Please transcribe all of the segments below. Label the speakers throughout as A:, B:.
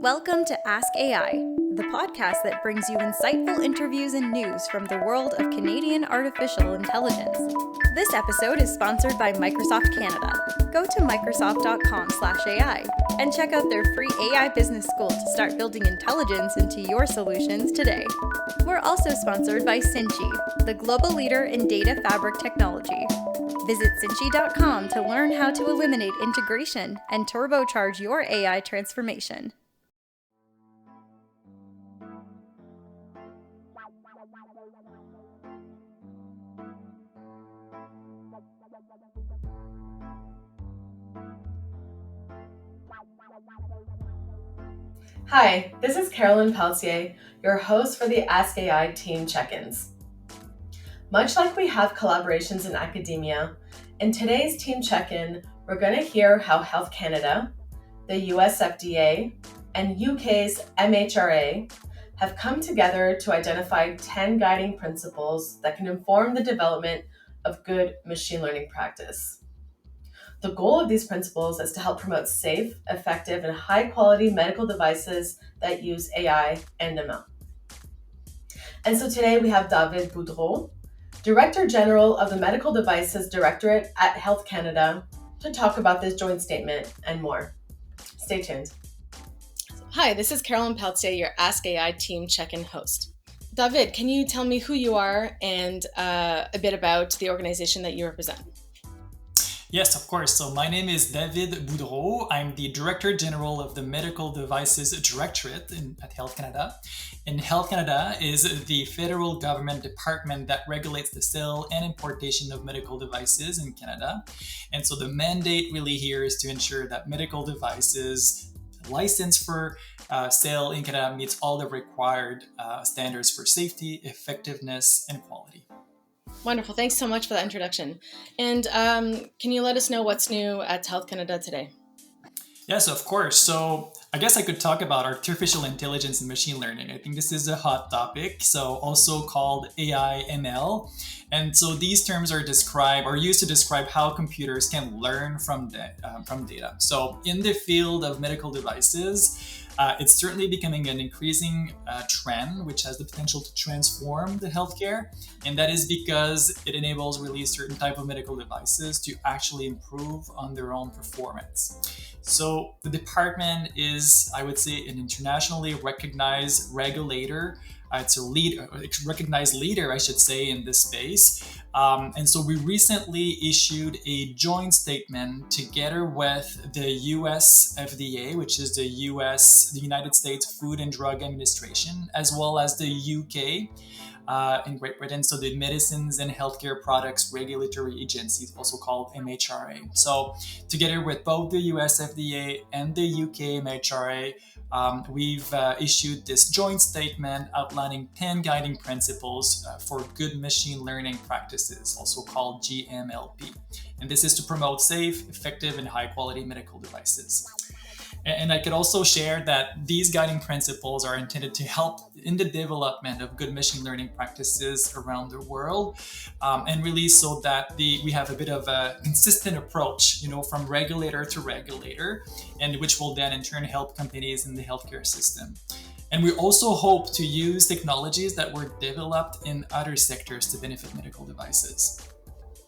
A: Welcome to Ask AI, the podcast that brings you insightful interviews and news from the world of Canadian artificial intelligence. This episode is sponsored by Microsoft Canada. Go to microsoft.com/AI and check out their free AI business school to start building intelligence into your solutions today. We're also sponsored by Cinchi, the global leader in data fabric technology. Visit Cinchi.com to learn how to eliminate integration and turbocharge your AI transformation.
B: Hi, this is Carolyne Pelletier, your host for the Ask AI Team Check-ins. Much like we have collaborations in academia, in today's Team Check-in, we're going to hear how Health Canada, the US FDA, and UK's MHRA have come together to identify 10 guiding principles that can inform the development of good machine learning practice. The goal of these principles is to help promote safe, effective, and high-quality medical devices that use AI and ML. And so today we have David Boudreau, Director General of the Medical Devices Directorate at Health Canada, to talk about this joint statement and more. Stay tuned.
C: Hi, this is Carolyne Pelletier, your Ask AI Team Check-in host. David, can you tell me who you are and a bit about the organization that you represent?
D: Yes, of course. So my name is David Boudreau. I'm the Director General of the Medical Devices Directorate at Health Canada. And Health Canada is the federal government department that regulates the sale and importation of medical devices in Canada. And so the mandate really here is to ensure that medical devices licensed for sale in Canada meets all the required standards for safety, effectiveness, and quality.
C: Wonderful. Thanks so much for that introduction. And can you let us know what's new at Health Canada today?
D: Yes, of course. So I guess I could talk about artificial intelligence and machine learning. I think this is a hot topic, so also called AI-ML. And so these terms are used to describe how computers can learn from data. So in the field of medical devices, it's certainly becoming an increasing trend, which has the potential to transform the healthcare. And that is because it enables really certain type of medical devices to actually improve on their own performance. So the department is, I would say, an internationally recognized regulator. It's a recognized leader, I should say, in this space. And so we recently issued a joint statement together with the US FDA, which is the United States Food and Drug Administration, as well as the UK in Great Britain, so the Medicines and Healthcare Products Regulatory Agency, also called MHRA. So together with both the US FDA and the UK MHRA, we've issued this joint statement outlining 10 guiding principles for good machine learning practices, also called GMLP. And this is to promote safe, effective, and high-quality medical devices. And I could also share that these guiding principles are intended to help in the development of good machine learning practices around the world, and really so that we have a bit of a consistent approach, from regulator to regulator, and which will then in turn help companies in the healthcare system. And we also hope to use technologies that were developed in other sectors to benefit medical devices.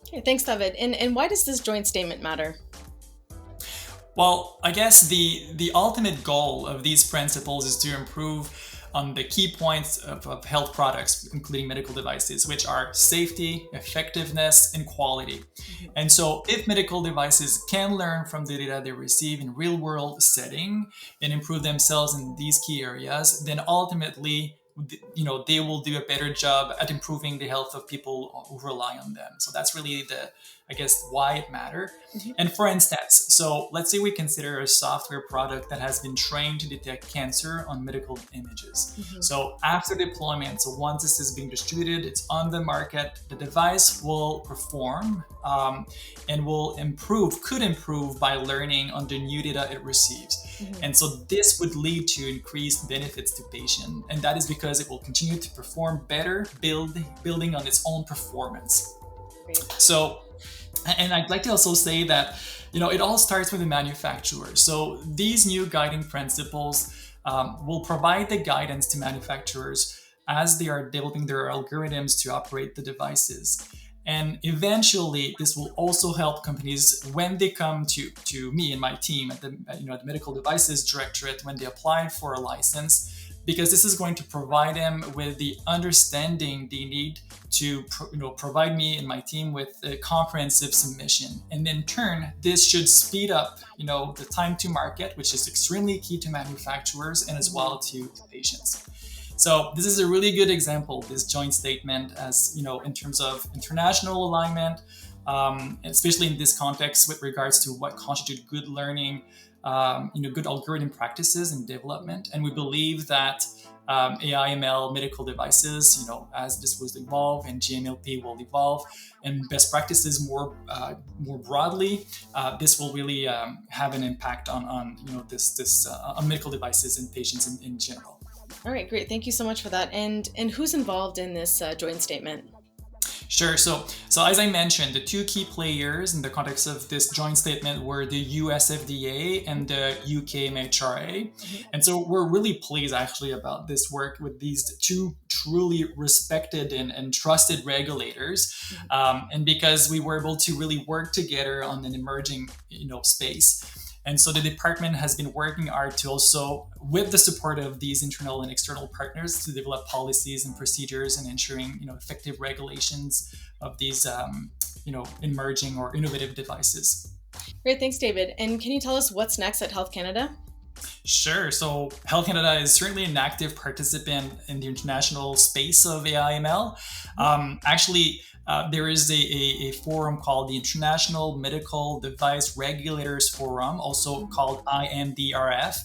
C: Okay, thanks, David. And why does this joint statement matter?
D: Well, I guess the ultimate goal of these principles is to improve on the key points of health products, including medical devices, which are safety, effectiveness, and quality. And so if medical devices can learn from the data they receive in real-world setting and improve themselves in these key areas, then ultimately they will do a better job at improving the health of people who rely on them. So that's really why it matters. Mm-hmm. And for instance, so let's say we consider a software product that has been trained to detect cancer on medical images. Mm-hmm. So after deployment, so once this is being distributed, it's on the market, the device will perform and could improve by learning on the new data it receives. Mm-hmm. And so this would lead to increased benefits to patients. And that is because it will continue to perform better, building on its own performance. Great. So, and I'd like to also say that, it all starts with the manufacturer. So these new guiding principles will provide the guidance to manufacturers as they are developing their algorithms to operate the devices. And eventually, this will also help companies when they come to me and my team at the Medical Devices Directorate when they apply for a license, because this is going to provide them with the understanding they need to provide me and my team with a comprehensive submission. And in turn, this should speed up the time to market, which is extremely key to manufacturers and as well to patients. So this is a really good example, this joint statement, as in terms of international alignment, especially in this context with regards to what constitute good learning, good algorithm practices and development. And we believe that AI/ML medical devices, as this will evolve and GMLP will evolve, and best practices more broadly, this will really have an impact on on medical devices and patients in general.
C: All right, great. Thank you so much for that. And who's involved in this joint statement?
D: Sure. So as I mentioned, the two key players in the context of this joint statement were the US FDA and the UK MHRA. And so we're really pleased actually about this work with these two truly respected and trusted regulators. And because we were able to really work together on an emerging, space. And so the department has been working hard to also, with the support of these internal and external partners, to develop policies and procedures and ensuring, effective regulations of these, emerging or innovative devices.
C: Great, thanks, David. And can you tell us what's next at Health Canada?
D: Sure. So Health Canada is certainly an active participant in the international space of AI/ML. Actually, there is a forum called the International Medical Device Regulators Forum, also called IMDRF.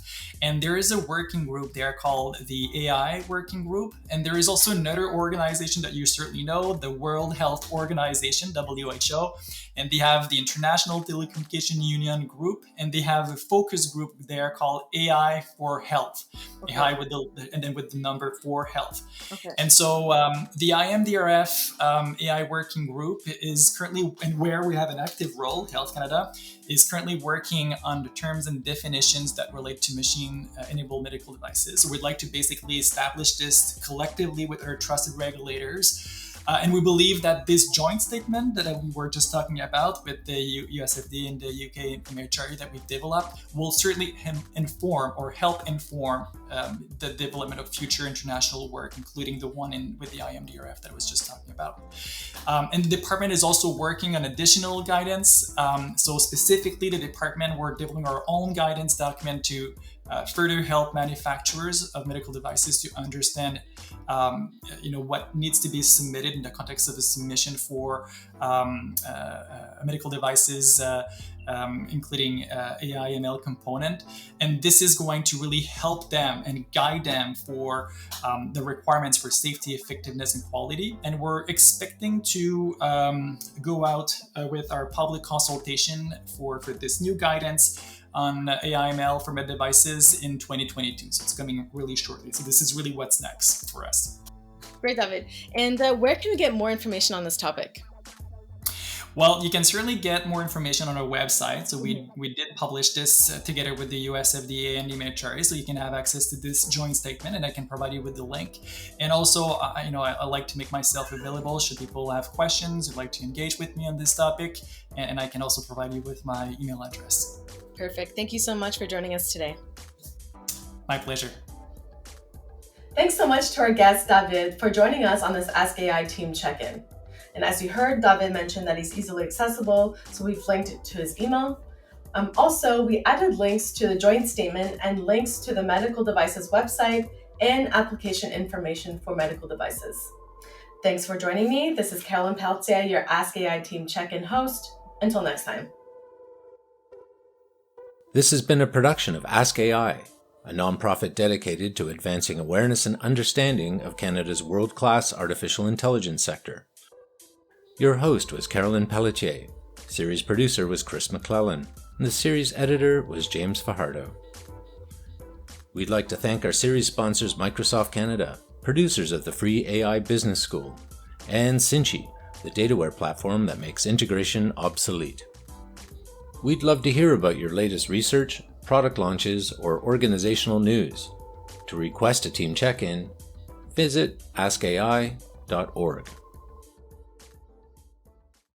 D: And there is a working group there called the AI Working Group. And there is also another organization that you certainly know, the World Health Organization, WHO. And they have the International Telecommunication Union Group, and they have a focus group there called AI for Health. Okay. AI with the number 4 health. Okay. And so the IMDRF AI Working Group is currently, and where we have an active role, Health Canada, is currently working on the terms and definitions that relate to machine-enabled medical devices. So we'd like to basically establish this collectively with our trusted regulators. And we believe that this joint statement that we were just talking about with the USFD and the UK MHRA that we've developed will certainly inform or help inform the development of future international work, including the one with the IMDRF that I was just talking about. And the department is also working on additional guidance. So specifically, the department, we're developing our own guidance document to further help manufacturers of medical devices to understand what needs to be submitted in the context of a submission for medical devices, including AI/ML component. And this is going to really help them and guide them for the requirements for safety, effectiveness, and quality. And we're expecting to go out with our public consultation for this new guidance on AI/ML for med devices in 2022. So it's coming really shortly. So this is really what's next for us.
C: Great, David. And where can we get more information on this topic?
D: Well, you can certainly get more information on our website. So we did publish this together with the US FDA and the MHRA, so you can have access to this joint statement, and I can provide you with the link. And also, I like to make myself available should people have questions or like to engage with me on this topic, and I can also provide you with my email address.
C: Perfect. Thank you so much for joining us today.
D: My pleasure.
B: Thanks so much to our guest, David, for joining us on this Ask AI Team Check-in. And as you heard, David mentioned that he's easily accessible, so we've linked to his email. Also, we added links to the joint statement and links to the medical devices website and application information for medical devices. Thanks for joining me. This is Carolyne Pelletier, your Ask AI Team Check-in host. Until next time.
E: This has been a production of Ask AI, a nonprofit dedicated to advancing awareness and understanding of Canada's world-class artificial intelligence sector. Your host was Carolyne Pelletier, series producer was Chris McClellan, and the series editor was James Fajardo. We'd like to thank our series sponsors Microsoft Canada, producers of the free AI Business School, and Cinchi, the dataware platform that makes integration obsolete. We'd love to hear about your latest research, product launches, or organizational news. To request a team check-in, visit askai.org.